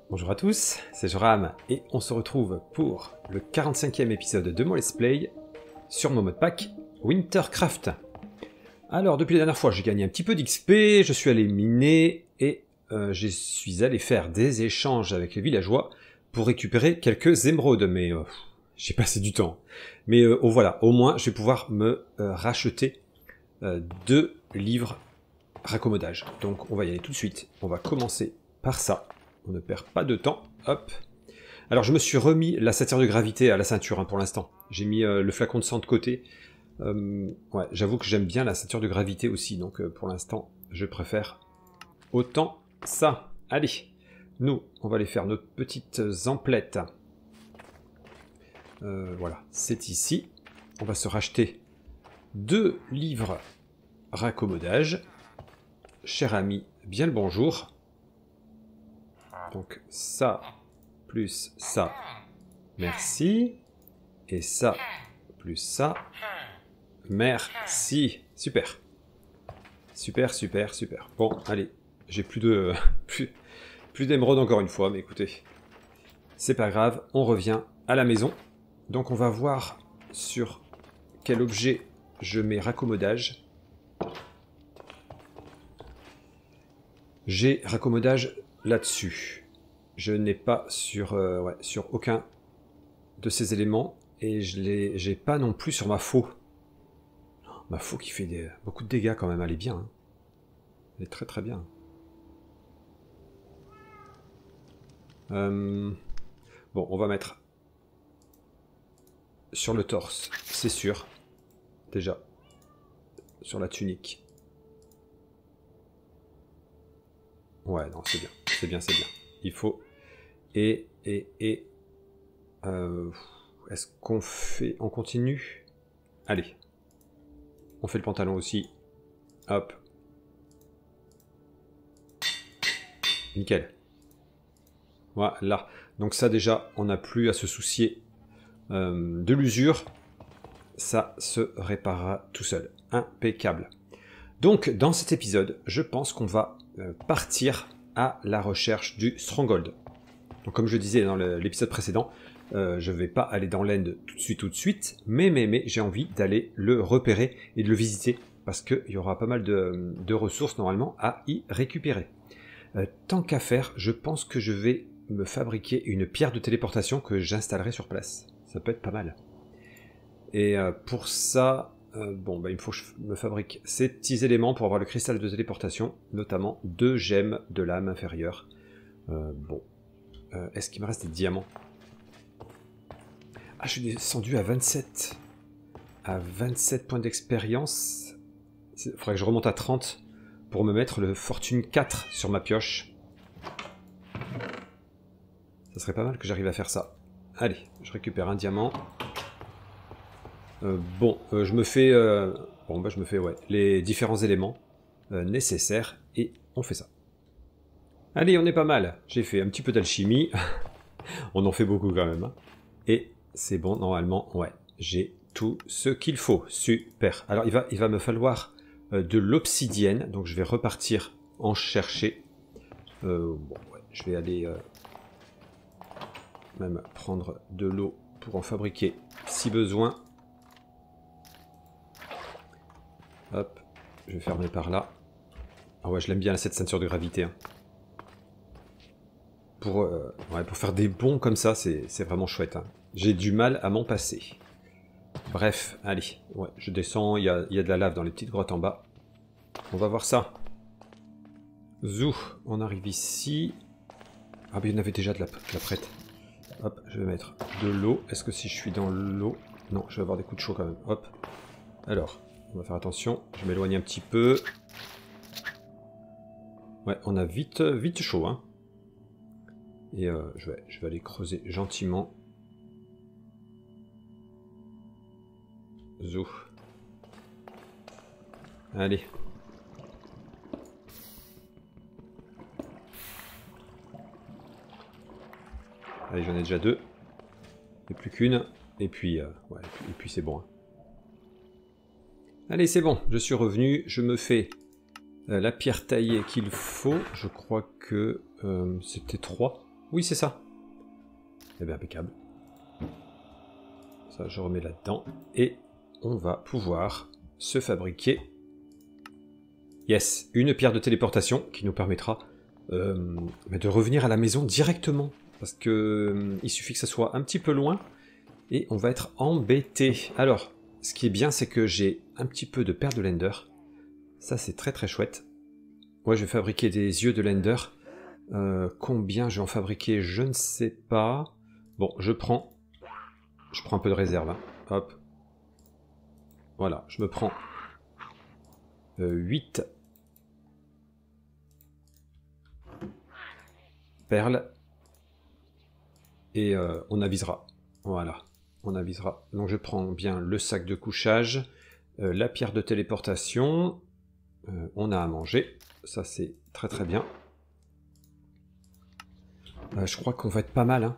Bonjour à tous, c'est Joram et on se retrouve pour le 45e épisode de mon Let's Play sur mon mode pack Wintercraft. Alors depuis la dernière fois j'ai gagné un petit peu d'XP, je suis allé miner et je suis allé faire des échanges avec les villageois pour récupérer quelques émeraudes, mais j'ai passé du temps. Mais voilà, au moins je vais pouvoir me racheter 2 livres raccommodage. Donc on va y aller tout de suite, on va commencer par ça. On ne perd pas de temps, hop. Alors je me suis remis la ceinture de gravité à la ceinture pour l'instant. J'ai mis le flacon de sang de côté. Ouais, j'avoue que j'aime bien la ceinture de gravité aussi, donc pour l'instant je préfère autant ça. Allez, nous on va aller faire nos petites emplettes. Voilà, c'est ici. On va se racheter 2 livres raccommodage. Cher ami, bien le bonjour. Donc ça, plus ça, merci. Et ça, plus ça, merci. Super. Super, super, super. Bon, allez, j'ai plus de... plus d'émeraude encore une fois, mais écoutez, c'est pas grave, on revient à la maison. Donc on va voir sur quel objet je mets raccommodage. J'ai raccommodage là-dessus. Je n'ai pas sur, sur aucun de ces éléments et j'ai pas non plus sur ma faux. Ma faux qui fait beaucoup de dégâts quand même, elle est bien. Hein. Elle est très très bien. Bon, on va mettre sur le torse, c'est sûr. Déjà, sur la tunique. Ouais, non, c'est bien, c'est bien, c'est bien. Il faut... est-ce qu'on fait... On continue? Allez. On fait le pantalon aussi. Hop. Nickel. Voilà. Donc ça déjà, on n'a plus à se soucier de l'usure. Ça se réparera tout seul. Impeccable. Donc dans cet épisode, je pense qu'on va partir à la recherche du Stronghold. Donc comme je disais dans l'épisode précédent, je ne vais pas aller dans l'End tout de suite, mais j'ai envie d'aller le repérer et de le visiter, parce qu'il y aura pas mal de ressources normalement à y récupérer. Tant qu'à faire, je pense que je vais me fabriquer une pierre de téléportation que j'installerai sur place. Ça peut être pas mal. Et pour ça, bon, bah, il faut que je me fabrique ces petits éléments pour avoir le cristal de téléportation, notamment 2 gemmes de l'âme inférieure. Bon. Est-ce qu'il me reste des diamants? Ah, je suis descendu à 27. À 27 points d'expérience. Il faudrait que je remonte à 30 pour me mettre le fortune 4 sur ma pioche. Ça serait pas mal que j'arrive à faire ça. Allez, je récupère un diamant. Je me fais... je me fais les différents éléments nécessaires et on fait ça. Allez, on est pas mal. J'ai fait un petit peu d'alchimie. On en fait beaucoup quand même. Hein. Et c'est bon, normalement, ouais. J'ai tout ce qu'il faut. Super. Alors, il va me falloir de l'obsidienne. Donc, je vais repartir en chercher. Je vais aller même prendre de l'eau pour en fabriquer si besoin. Hop. Je vais fermer par là. Ah ouais, je l'aime bien cette ceinture de gravité. Hein. Pour faire des bonds comme ça, c'est vraiment chouette. Hein. J'ai du mal à m'en passer. Bref, allez. Ouais, je descends, il y a de la lave dans les petites grottes en bas. On va voir ça. Zou, on arrive ici. Ah ben il y en avait déjà de la prête. Hop, je vais mettre de l'eau. Est-ce que si je suis dans l'eau... Non, je vais avoir des coups de chaud quand même. Hop. Alors, on va faire attention. Je m'éloigne un petit peu. Ouais, on a vite chaud, hein. Et je vais aller creuser gentiment. Zou. Allez. Allez, j'en ai déjà 2. Et plus qu'une. Et puis c'est bon. Hein. Allez, c'est bon, je suis revenu. Je me fais la pierre taillée qu'il faut. Je crois que c'était 3. Oui, c'est ça. Eh bien, impeccable. Ça, je remets là-dedans. Et on va pouvoir se fabriquer... Yes, une pierre de téléportation qui nous permettra de revenir à la maison directement. Parce que il suffit que ça soit un petit peu loin et on va être embêté. Alors, ce qui est bien, c'est que j'ai un petit peu de perles de l'Ender. Ça, c'est très très chouette. Moi, je vais fabriquer des yeux de l'Ender. Combien je vais en fabriquer, je ne sais pas. Bon, je prends un peu de réserve. Hein. Hop. Voilà, je me prends 8 perles. Et on avisera. Voilà, on avisera. Donc je prends bien le sac de couchage, la pierre de téléportation. On a à manger. Ça, c'est très très bien. Je crois qu'on va être pas mal. Hein.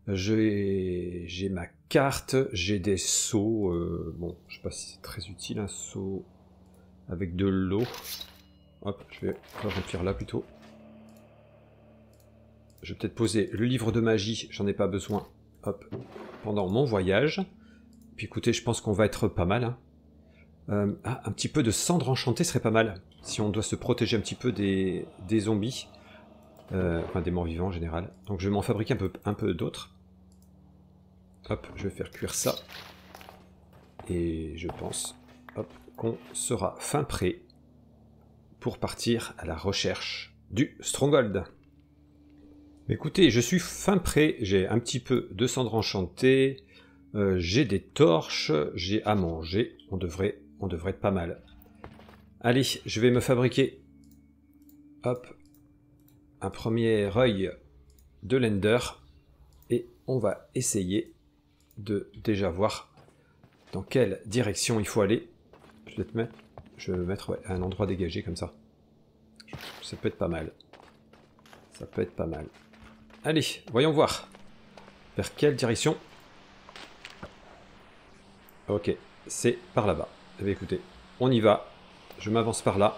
J'ai ma carte, j'ai des seaux. Bon, je sais pas si c'est très utile un seau avec de l'eau. Hop, je vais le remplir là plutôt. Je vais peut-être poser le livre de magie, j'en ai pas besoin. Hop, pendant mon voyage. Puis écoutez, je pense qu'on va être pas mal. Hein. Un petit peu de cendre enchantée serait pas mal. Si on doit se protéger un petit peu des zombies. Enfin, des morts vivants en général. Donc je vais m'en fabriquer un peu d'autres. Hop, je vais faire cuire ça. Et je pense qu'on sera fin prêt pour partir à la recherche du Stronghold. Écoutez, je suis fin prêt. J'ai un petit peu de cendre enchantée. J'ai des torches. J'ai à manger. On devrait être pas mal. Allez, je vais me fabriquer hop, un premier œil de l'Ender et on va essayer de déjà voir dans quelle direction il faut aller. Je vais me mettre à un endroit dégagé comme ça. Ça peut être pas mal. Ça peut être pas mal. Allez, voyons voir. Vers quelle direction? Ok, c'est par là-bas. Eh bien, écoutez, on y va. Je m'avance par là.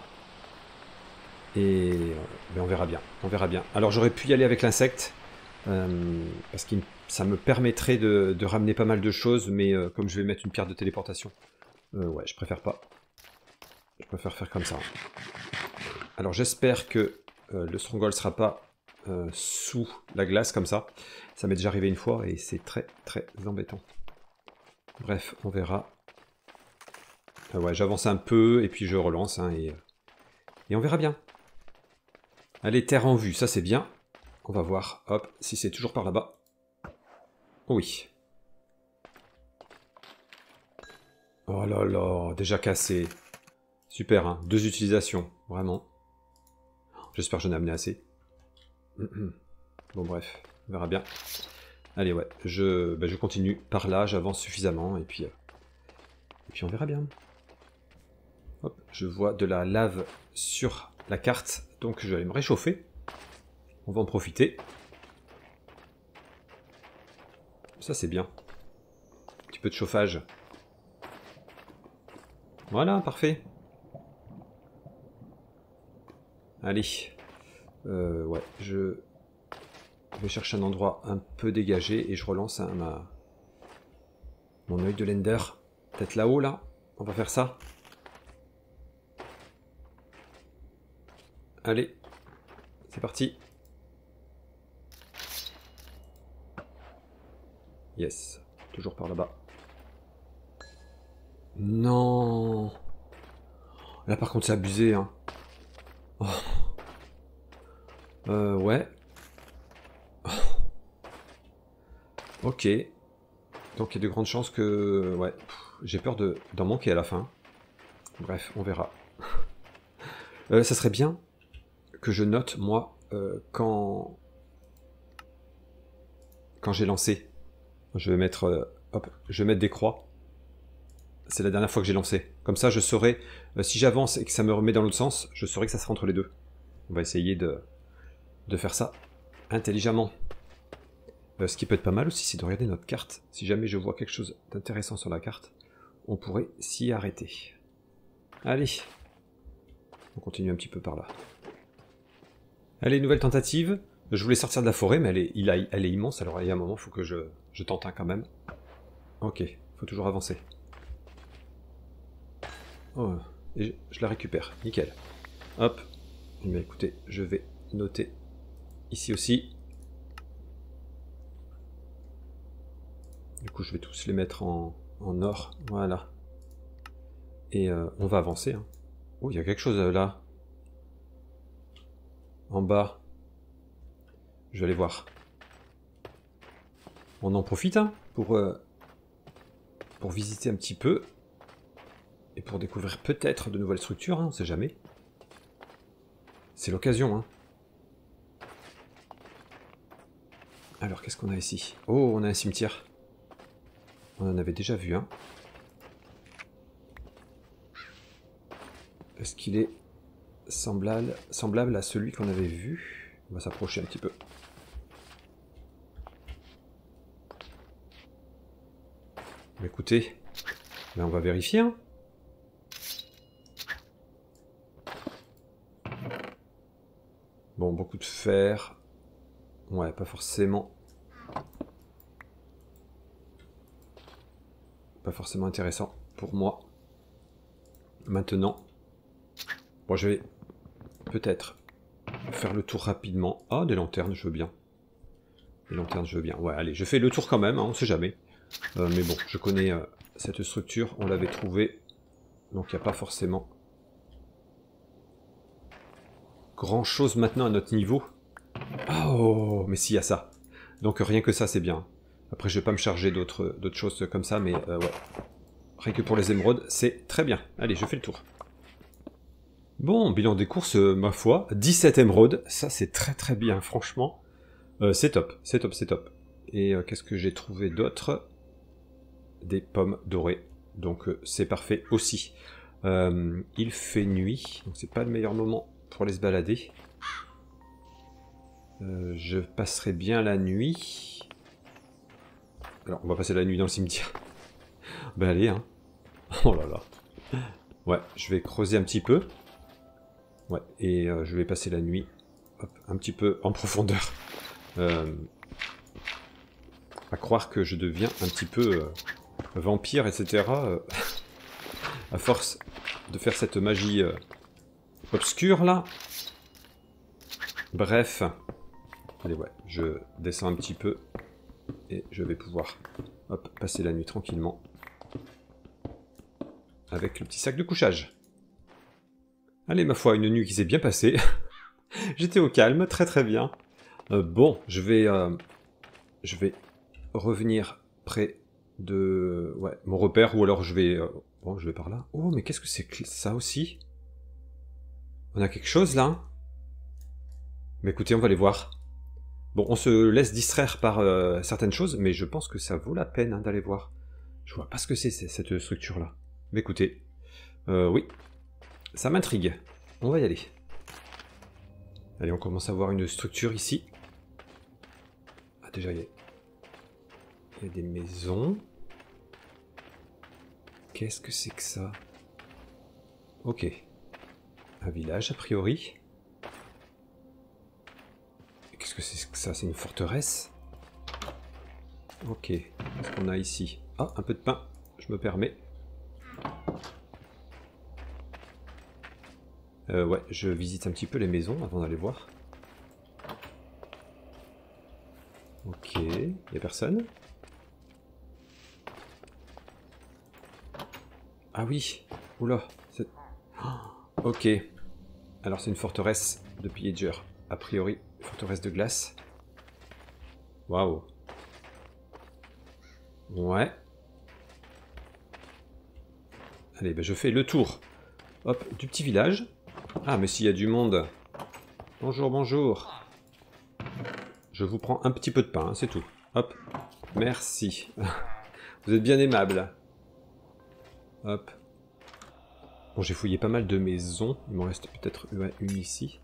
Et on verra bien. On verra bien. Alors j'aurais pu y aller avec l'insecte. Parce que ça me permettrait de ramener pas mal de choses. Mais comme je vais mettre une pierre de téléportation. Ouais, je préfère pas. Je préfère faire comme ça. Alors j'espère que le Stronghold sera pas sous la glace comme ça. Ça m'est déjà arrivé une fois et c'est très très embêtant. Bref, on verra. Ouais, j'avance un peu et puis je relance hein, et on verra bien. Allez, terre en vue, ça c'est bien. On va voir, hop, si c'est toujours par là-bas. Oh oui. Oh là là, déjà cassé. Super, hein, 2 utilisations, vraiment. J'espère que j'en ai amené assez. Bon bref, on verra bien. Allez, ouais, je continue par là, j'avance suffisamment et puis on verra bien. Hop, je vois de la lave sur la carte, donc je vais aller me réchauffer. On va en profiter. Ça c'est bien. Un petit peu de chauffage. Voilà, parfait. Allez. Ouais, je vais chercher un endroit un peu dégagé et je relance mon œil de l'Ender. Peut-être là-haut, là. On va faire ça. Allez. C'est parti. Yes. Toujours par là-bas. Non. Là, par contre, c'est abusé, hein. Oh. Ouais. Oh. Ok. Donc, il y a de grandes chances que... Ouais. J'ai peur d'en manquer à la fin. Bref, on verra. Ça serait bien que je note, moi, quand j'ai lancé. Je vais mettre... hop, je vais mettre des croix. C'est la dernière fois que j'ai lancé. Comme ça, je saurai... si j'avance et que ça me remet dans l'autre sens, je saurai que ça sera entre les deux. On va essayer de faire ça intelligemment. Ce qui peut être pas mal aussi, c'est de regarder notre carte. Si jamais je vois quelque chose d'intéressant sur la carte, on pourrait s'y arrêter. Allez. On continue un petit peu par là. Allez, nouvelle tentative. Je voulais sortir de la forêt, mais elle est immense, alors il y a un moment, il faut que je tente un quand même. Ok, faut toujours avancer. Oh, et je la récupère, nickel. Hop. Mais écoutez, je vais noter ici aussi. Du coup, je vais tous les mettre en or, voilà. Et on va avancer. Hein. Oh, il y a quelque chose là. En bas. Je vais aller voir. On en profite hein, pour visiter un petit peu. Et pour découvrir peut-être de nouvelles structures, hein, on sait jamais. C'est l'occasion. Hein. Alors, qu'est-ce qu'on a ici? Oh, on a un cimetière. On en avait déjà vu un. Est-ce qu'il est semblable à celui qu'on avait vu? On va s'approcher un petit peu. Écoutez, ben on va vérifier. Hein. Bon, beaucoup de fer. Ouais, pas forcément. Pas forcément intéressant pour moi. Maintenant. Bon, je vais peut-être faire le tour rapidement. Ah, des lanternes, je veux bien. Des lanternes, je veux bien. Ouais, allez, je fais le tour quand même, hein, on sait jamais. Mais bon, je connais cette structure, on l'avait trouvée. Donc il n'y a pas forcément grand-chose maintenant à notre niveau. Oh, mais s'il y a ça. Donc rien que ça, c'est bien. Après, je vais pas me charger d'autres choses comme ça, mais ouais. Rien que pour les émeraudes, c'est très bien. Allez, je fais le tour. Bon, bilan des courses, ma foi, 17 émeraudes, ça c'est très très bien, franchement. C'est top, c'est top, c'est top. Et qu'est-ce que j'ai trouvé d'autre? Des pommes dorées, donc c'est parfait aussi. Il fait nuit, donc c'est pas le meilleur moment pour aller se balader. Je passerai bien la nuit. Alors, on va passer la nuit dans le cimetière. Ben allez, hein. Oh là là. Ouais, je vais creuser un petit peu. Ouais, et je vais passer la nuit hop, un petit peu en profondeur. À croire que je deviens un petit peu vampire, etc. À force de faire cette magie obscure, là. Bref. Allez, ouais, je descends un petit peu. Et je vais pouvoir hop, passer la nuit tranquillement. Avec le petit sac de couchage. Allez, ma foi, une nuit qui s'est bien passée. J'étais au calme, très très bien. Bon, je vais revenir près de ouais, mon repère, ou alors je vais... bon, je vais par là. Oh, mais qu'est-ce que c'est que ça aussi? On a quelque chose là? Mais écoutez, on va aller voir. Bon, on se laisse distraire par certaines choses, mais je pense que ça vaut la peine hein, d'aller voir. Je vois pas ce que c'est cette structure-là. Mais écoutez, oui, ça m'intrigue. On va y aller. Allez, on commence à voir une structure ici. Ah, déjà, il y a des maisons. Qu'est-ce que c'est que ça? Ok. Un village, a priori. Qu'est-ce que c'est que ça? C'est une forteresse? Ok. Qu'est-ce qu'on a ici? Ah, un peu de pain. Je me permets. Ouais, je visite un petit peu les maisons avant d'aller voir. Ok. Il n'y a personne? Ah oui. Oula. Oh, ok. Alors c'est une forteresse de pillager. A priori, forteresse de glace. Waouh. Ouais. Allez, ben je fais le tour. Hop, du petit village. Ah, mais s'il y a du monde. Bonjour, bonjour. Je vous prends un petit peu de pain, hein, c'est tout. Hop. Merci. Vous êtes bien aimable. Hop. Bon, j'ai fouillé pas mal de maisons. Il m'en reste peut-être une ici.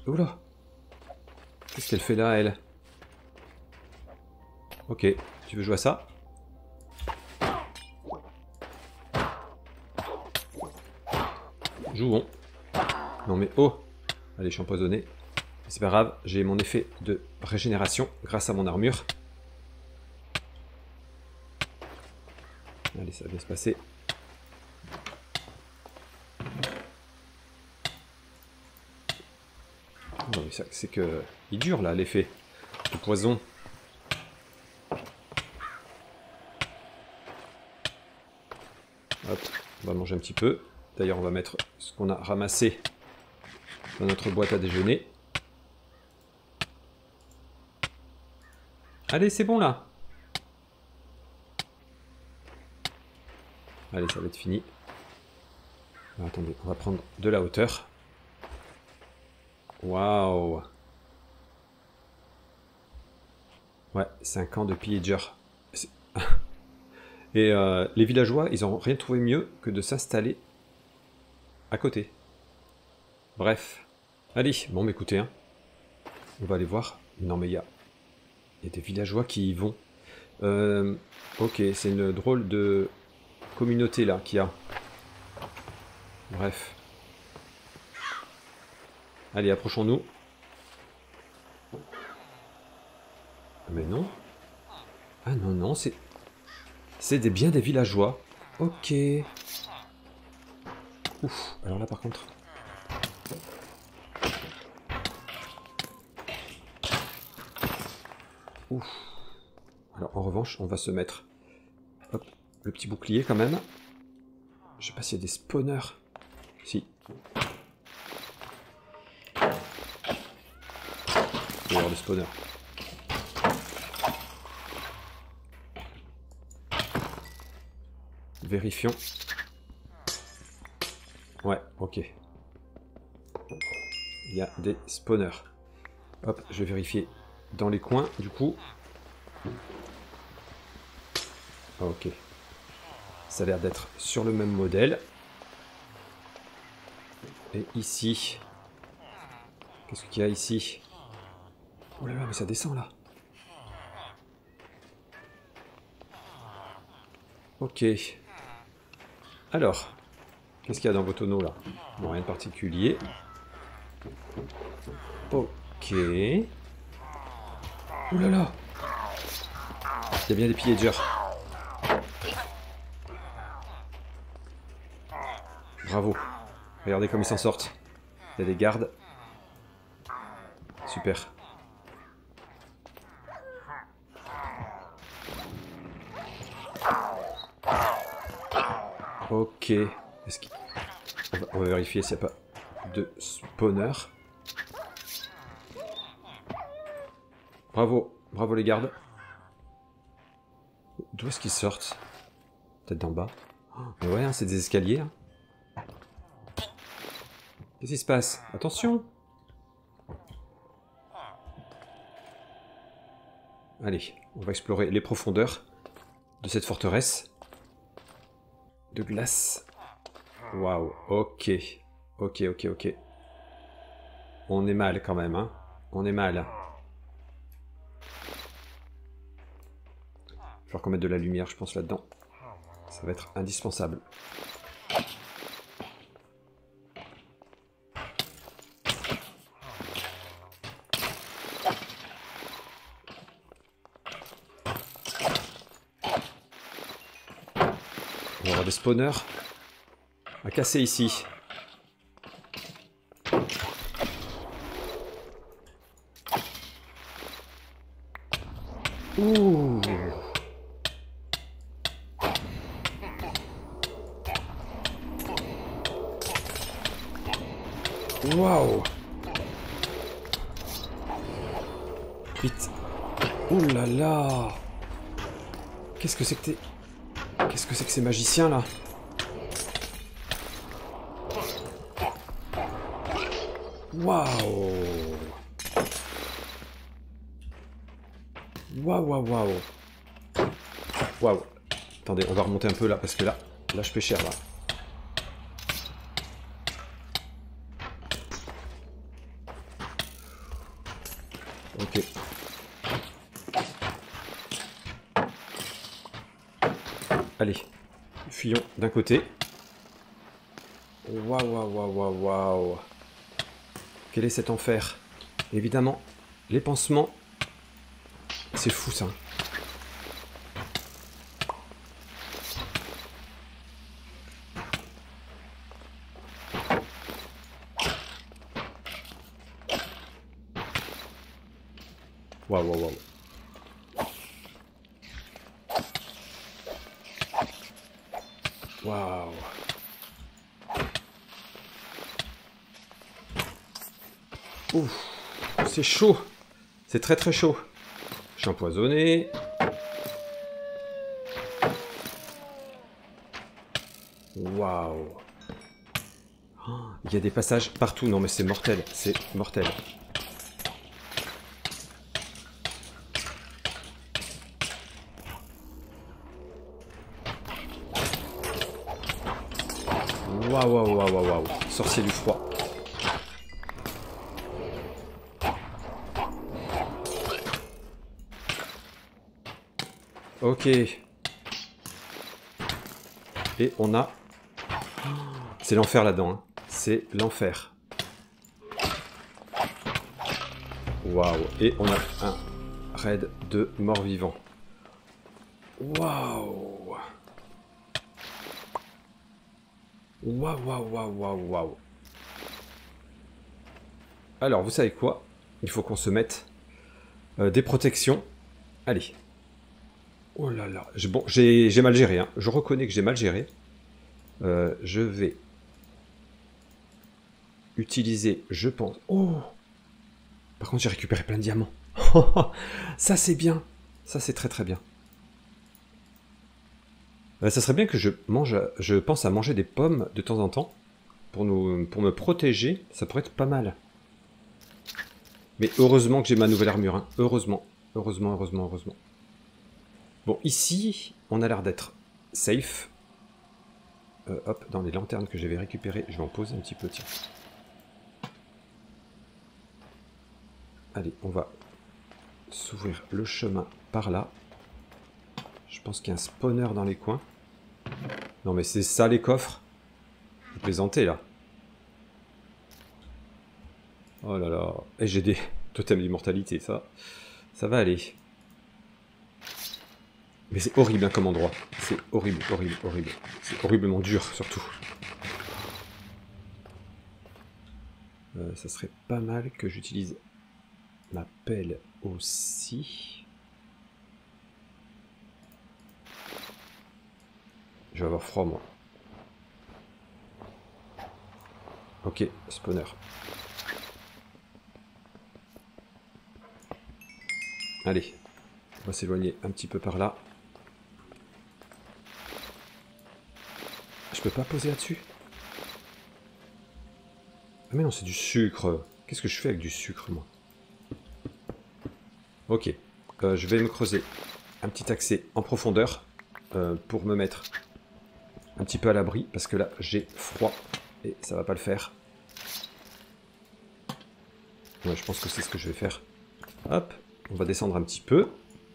Oula. Qu'est-ce qu'elle fait là, elle? Ok, tu veux jouer à ça? jouons. Non mais oh. Allez, je suis empoisonné. C'est pas grave, j'ai mon effet de régénération grâce à mon armure. Allez, ça va bien se passer. Oh, mais c'est que... il dure là, l'effet. Le poison. Hop, on va manger un petit peu. D'ailleurs, on va mettre ce qu'on a ramassé dans notre boîte à déjeuner. Allez, c'est bon là. Allez, ça va être fini. Alors, attendez, on va prendre de la hauteur. Waouh. Ouais, c'est un camp de pillagers. Et les villageois, ils n'ont rien trouvé mieux que de s'installer à côté. Bref. Allez, bon, mais écoutez, hein. On va aller voir. Non, mais il y a des villageois qui y vont. Ok, c'est une drôle de communauté là qu'il y a. Bref. Allez, approchons-nous. Mais non. Ah non, non, c'est bien des villageois. Ok. Ouf, alors là par contre... Ouf. Alors en revanche, on va se mettre... Hop, le petit bouclier quand même. Je sais pas s'il y a des spawners. Si. Il va y avoir des spawners. Vérifions. Ouais, ok. Il y a des spawners. Hop, je vais vérifier dans les coins, du coup. Ok. Ça a l'air d'être sur le même modèle. Et ici... Qu'est-ce qu'il y a ici? Oh là là, mais ça descend là. Ok. Alors, qu'est-ce qu'il y a dans vos tonneaux là? Bon, rien de particulier. Ok. Oh là là! Il y a bien des pillagers. Bravo. Regardez comme ils s'en sortent. Il y a des gardes. Super. Ok. Est-ce qu'il... on va vérifier s'il n'y a pas de spawner. Bravo. Bravo les gardes. D'où est-ce qu'ils sortent? Peut-être d'en bas. Oh, mais ouais, hein, c'est des escaliers. Hein. Qu'est-ce qui se passe? Attention! Allez, on va explorer les profondeurs de cette forteresse de glace. Waouh, ok. Ok, ok, ok. On est mal quand même, hein. On est mal. Il va falloir qu'on mette de la lumière, je pense, là-dedans. Ça va être indispensable. On va avoir des spawners à casser ici. Ouh. Waouh. Vite. Ouh là là. Qu'est-ce que c'est que t'es... Qu'est-ce que c'est que ces magiciens là? Waouh. Waouh, waouh, waouh. Waouh. Attendez, on va remonter un peu là, parce que là je fais cher là. Ok. Allez, fuyons d'un côté. Waouh, waouh, waouh, waouh, waouh. Quel est cet enfer? Évidemment, les pansements. C'est fou ça. Waouh, waouh, waouh. Waouh. Ouf, c'est chaud. C'est très très chaud. Je suis empoisonné. Waouh. Oh, il y a des passages partout. Non mais c'est mortel. C'est mortel. Waouh, waouh, waouh, waouh, waouh. Sorcier du froid. Ok. Et on a... C'est l'enfer là-dedans. Hein. C'est l'enfer. Waouh. Et on a un raid de morts-vivants. Waouh. Waouh, waouh, waouh, waouh, waouh. Alors, vous savez quoi? Il faut qu'on se mette des protections. Allez. Oh là là. Bon, j'ai mal géré. Hein. Je reconnais que j'ai mal géré. Je vais utiliser, je pense... Oh! Par contre, j'ai récupéré plein de diamants. Ça, c'est bien. Ça, c'est très très bien. Ça serait bien que je pense à manger des pommes de temps en temps. Pour me protéger, ça pourrait être pas mal. Mais heureusement que j'ai ma nouvelle armure. Hein. Heureusement. Heureusement, heureusement, heureusement. Bon, ici, on a l'air d'être safe. Hop, dans les lanternes que j'avais récupérées, je vais en poser un petit peu, tiens. Allez, on va s'ouvrir le chemin par là. Je pense qu'il y a un spawner dans les coins. Non mais c'est ça les coffres. Vous plaisantez là. Oh là là. Et j'ai des totems d'immortalité, ça va aller. Mais c'est horrible hein, comme endroit. C'est horrible, horrible, horrible. C'est horriblement dur surtout. Ça serait pas mal que j'utilise ma pelle aussi. Je vais avoir froid moi. Ok, spawner. Allez, on va s'éloigner un petit peu par là. Je peux pas poser là-dessus? Ah mais non, c'est du sucre. Qu'est-ce que je fais avec du sucre, moi? Ok, je vais me creuser un petit accès en profondeur pour me mettre un petit peu à l'abri, parce que là, j'ai froid et ça va pas le faire. Ouais, je pense que c'est ce que je vais faire. Hop, on va descendre un petit peu.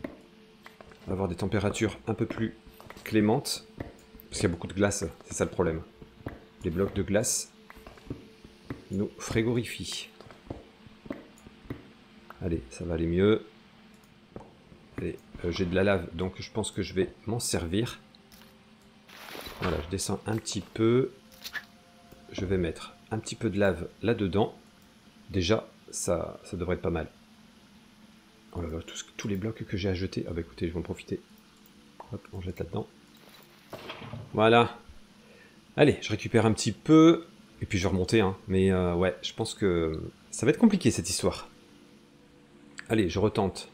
On va avoir des températures un peu plus clémentes, parce qu'il y a beaucoup de glace, c'est ça le problème. Les blocs de glace nous frigorifient. Allez, ça va aller mieux. Allez, j'ai de la lave, donc je pense que je vais m'en servir. Voilà, je descends un petit peu. Je vais mettre un petit peu de lave là-dedans. Déjà, ça devrait être pas mal. Oh là là, tous les blocs que j'ai à jeter. Ah bah écoutez, je vais en profiter. Hop, on jette là-dedans. Voilà. Allez, je récupère un petit peu. Et puis je vais remonter, hein. Mais ouais, je pense que ça va être compliqué cette histoire. Allez, je retente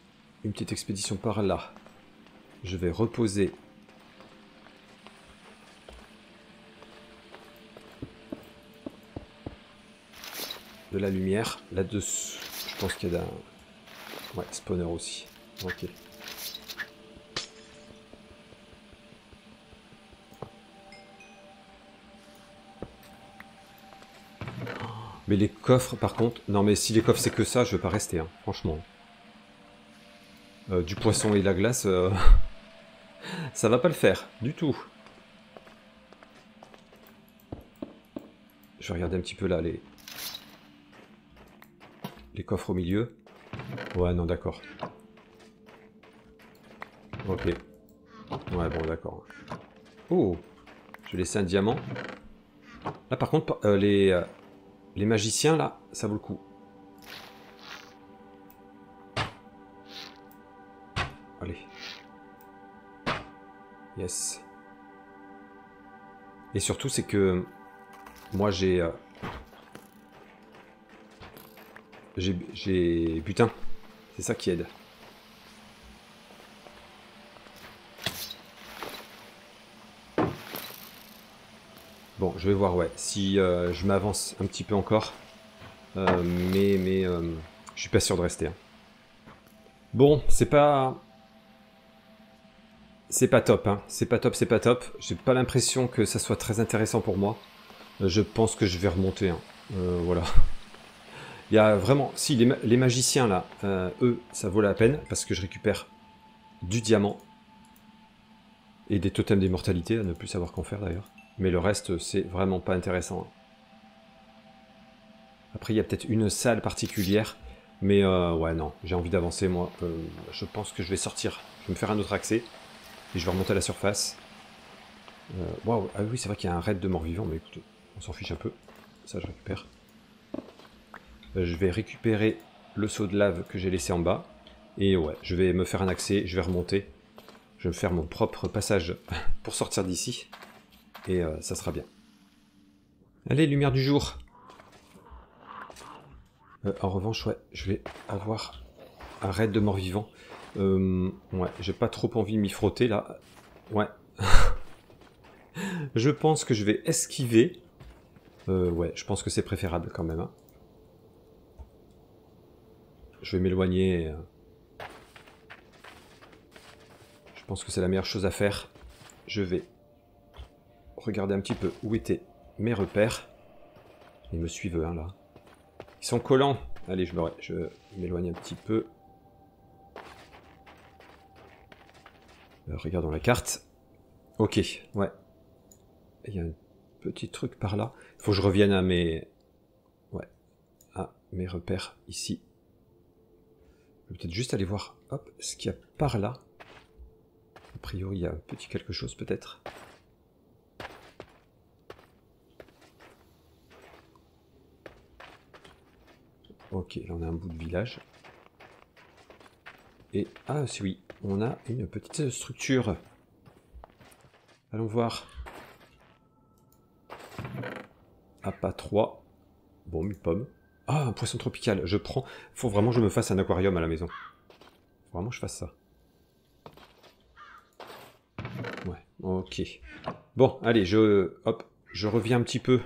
une petite expédition par là. Je vais reposer. De la lumière. Là-dessous, je pense qu'il y a d'un... Ouais, spawner aussi. Ok. Mais les coffres, par contre... Non, mais si les coffres, c'est que ça, je veux pas rester, hein, franchement. Du poisson et de la glace, ça va pas le faire, du tout. vais regarder un petit peu là les coffres au milieu. Ouais, non, d'accord. Ok. Ouais, bon, d'accord. Oh, je vais laisser un diamant. Là, par contre, les magiciens, là, ça vaut le coup. Allez. Yes. Et surtout, c'est que moi, j'ai butin. C'est ça qui aide. Bon, je vais voir, ouais, si je m'avance un petit peu encore. Mais je suis pas sûr de rester. Hein. Bon, c'est pas top, hein. C'est pas top, c'est pas top. J'ai pas l'impression que ça soit très intéressant pour moi. Je pense que je vais remonter. Hein. Voilà. Il y a vraiment... Si, les magiciens, là, eux, ça vaut la peine, parce que je récupère du diamant. Et des totems d'immortalité, à ne plus savoir qu'en faire, d'ailleurs. Mais le reste, c'est vraiment pas intéressant. Hein. Après, il y a peut-être une salle particulière. Mais ouais, non, j'ai envie d'avancer, moi. Je pense que je vais sortir. Je vais me faire un autre accès. Et je vais remonter à la surface. Waouh, ah oui, c'est vrai qu'il y a un raid de mort-vivant, mais écoutez, on s'en fiche un peu. Ça, je récupère. Je vais récupérer le seau de lave que j'ai laissé en bas. Et ouais, je vais me faire un accès, je vais remonter. Je vais me faire mon propre passage pour sortir d'ici. Et ça sera bien. Allez, lumière du jour. En revanche, ouais, je vais avoir un raid de mort-vivant. Ouais, j'ai pas trop envie de m'y frotter, là. Ouais. Je pense que je vais esquiver. Ouais, je pense que c'est préférable quand même. Hein. Je vais m'éloigner. Je pense que c'est la meilleure chose à faire. Je vais regarder un petit peu où étaient mes repères. Ils me suivent, hein, là. Ils sont collants. Allez, je m'éloigne un petit peu. Regardons la carte. Ok, ouais. Il y a un petit truc par là. Il faut que je revienne à mes... Ouais. À mes repères ici. Je vais peut-être juste aller voir, hop, ce qu'il y a par là. A priori, il y a un petit quelque chose, peut-être. Ok, là on a un bout de village. Et, ah si oui, on a une petite structure. Allons voir. Ah, pas 3. Bon, une pomme. Ah, un poisson tropical, je prends. Faut vraiment que je me fasse un aquarium à la maison. Faut vraiment que je fasse ça. Ouais, ok. Bon, allez, hop, je reviens un petit peu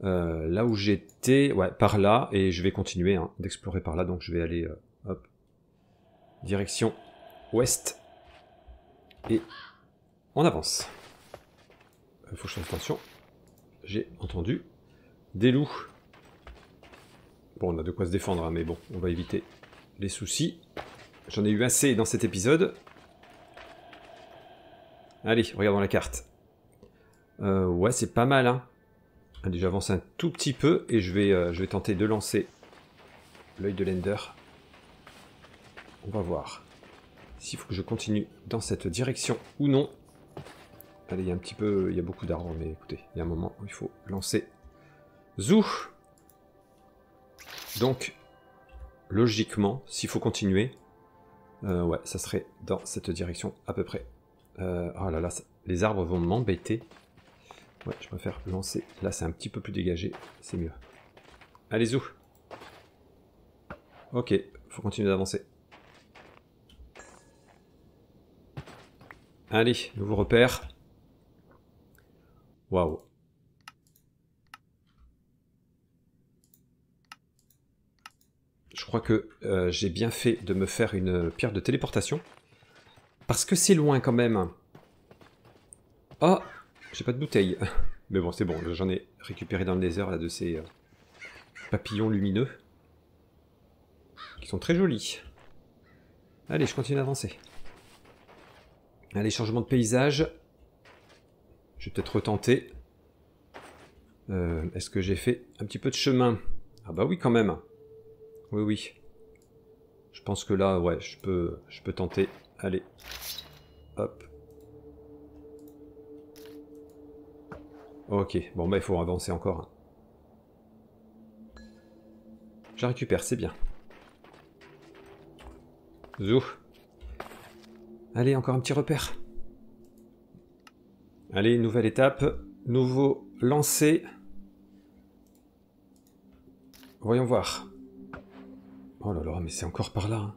là où j'étais, ouais, par là, et je vais continuer hein, d'explorer par là, donc je vais aller, hop, direction ouest, et on avance. Faut que je fasse attention, j'ai entendu des loups. Bon, on a de quoi se défendre, hein, mais bon, on va éviter les soucis. J'en ai eu assez dans cet épisode. Allez, regardons la carte. Ouais, c'est pas mal, hein. Allez, j'avance un tout petit peu et je vais tenter de lancer l'œil de l'Ender. On va voir s'il faut que je continue dans cette direction ou non. Allez, il y a un petit peu, il y a beaucoup d'arbres, mais écoutez, il y a un moment où il faut lancer. Zou! Donc, logiquement, s'il faut continuer, ouais, ça serait dans cette direction à peu près. Oh là là, les arbres vont m'embêter. Ouais, je préfère lancer. Là, c'est un petit peu plus dégagé. C'est mieux. Allez, zou. Ok, faut continuer d'avancer. Allez, nouveau repère. Waouh. Je crois que j'ai bien fait de me faire une pierre de téléportation. Parce que c'est loin quand même. Oh, j'ai pas de bouteille. Mais bon, c'est bon, j'en ai récupéré dans le désert là de ces papillons lumineux. Qui sont très jolis. Allez, je continue d'avancer. Allez, changement de paysage. Je vais peut-être retenter. Est-ce que j'ai fait un petit peu de chemin? Ah bah oui, quand même. Oui, oui. Je pense que là, ouais, je peux tenter. Allez. Hop. Ok, bon bah il faut avancer encore. Je la récupère, c'est bien. Zou. Allez, encore un petit repère. Allez, nouvelle étape. Nouveau lancer. Voyons voir. Oh là là, mais c'est encore par là. Hein.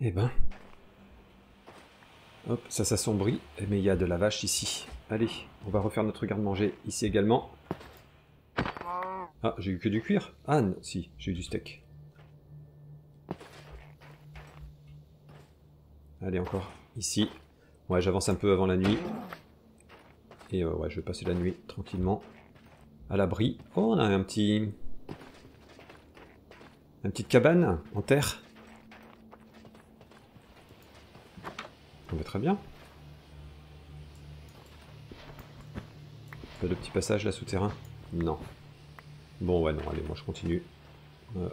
Eh ben. Hop, ça s'assombrit. Mais il y a de la vache ici. Allez, on va refaire notre garde-manger ici également. Ah, j'ai eu que du cuir? Ah, non, si, j'ai eu du steak. Allez, encore ici. Ouais, j'avance un peu avant la nuit. Et ouais, je vais passer la nuit tranquillement. À l'abri. Oh, on a un petit... Une petite cabane en terre. On va très bien. Pas de petit passage là souterrain? Non. Bon, ouais, non, allez, moi je continue.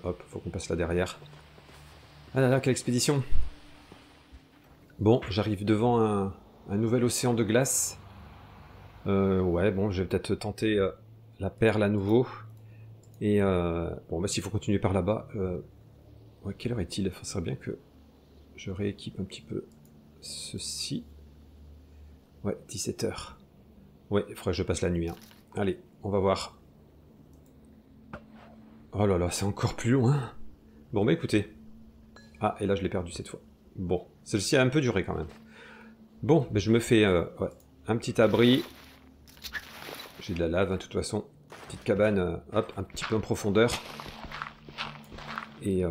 Hop, faut qu'on passe là derrière. Ah là là, quelle expédition! Bon, j'arrive devant un nouvel océan de glace. Ouais, bon, je vais peut-être tenter la perle à nouveau. Et bon, bah s'il faut continuer par là-bas... Ouais, quelle heure est-il? Il serait bien que je rééquipe un petit peu ceci. Ouais, 17 h. Ouais, il faudrait que je passe la nuit. Hein. Allez, on va voir. Oh là là, c'est encore plus loin. Bon, bah écoutez. Ah, et là, je l'ai perdu cette fois. Bon, celle-ci a un peu duré quand même. Bon, bah, je me fais ouais, un petit abri. J'ai de la lave, hein, de toute façon. Petite cabane, hop, un petit peu en profondeur. Et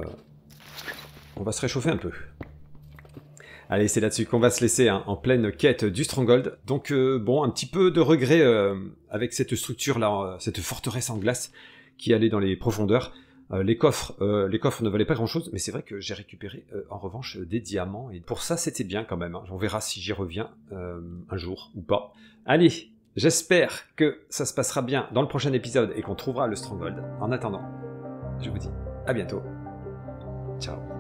on va se réchauffer un peu. Allez, c'est là-dessus qu'on va se laisser hein, en pleine quête du Stronghold. Donc bon, un petit peu de regret avec cette structure-là, cette forteresse en glace qui allait dans les profondeurs. Les coffres ne valaient pas grand-chose, mais c'est vrai que j'ai récupéré en revanche des diamants. Et pour ça, c'était bien quand même. Hein. On verra si j'y reviens un jour ou pas. Allez, j'espère que ça se passera bien dans le prochain épisode et qu'on trouvera le Stronghold. En attendant, je vous dis à bientôt. Ciao.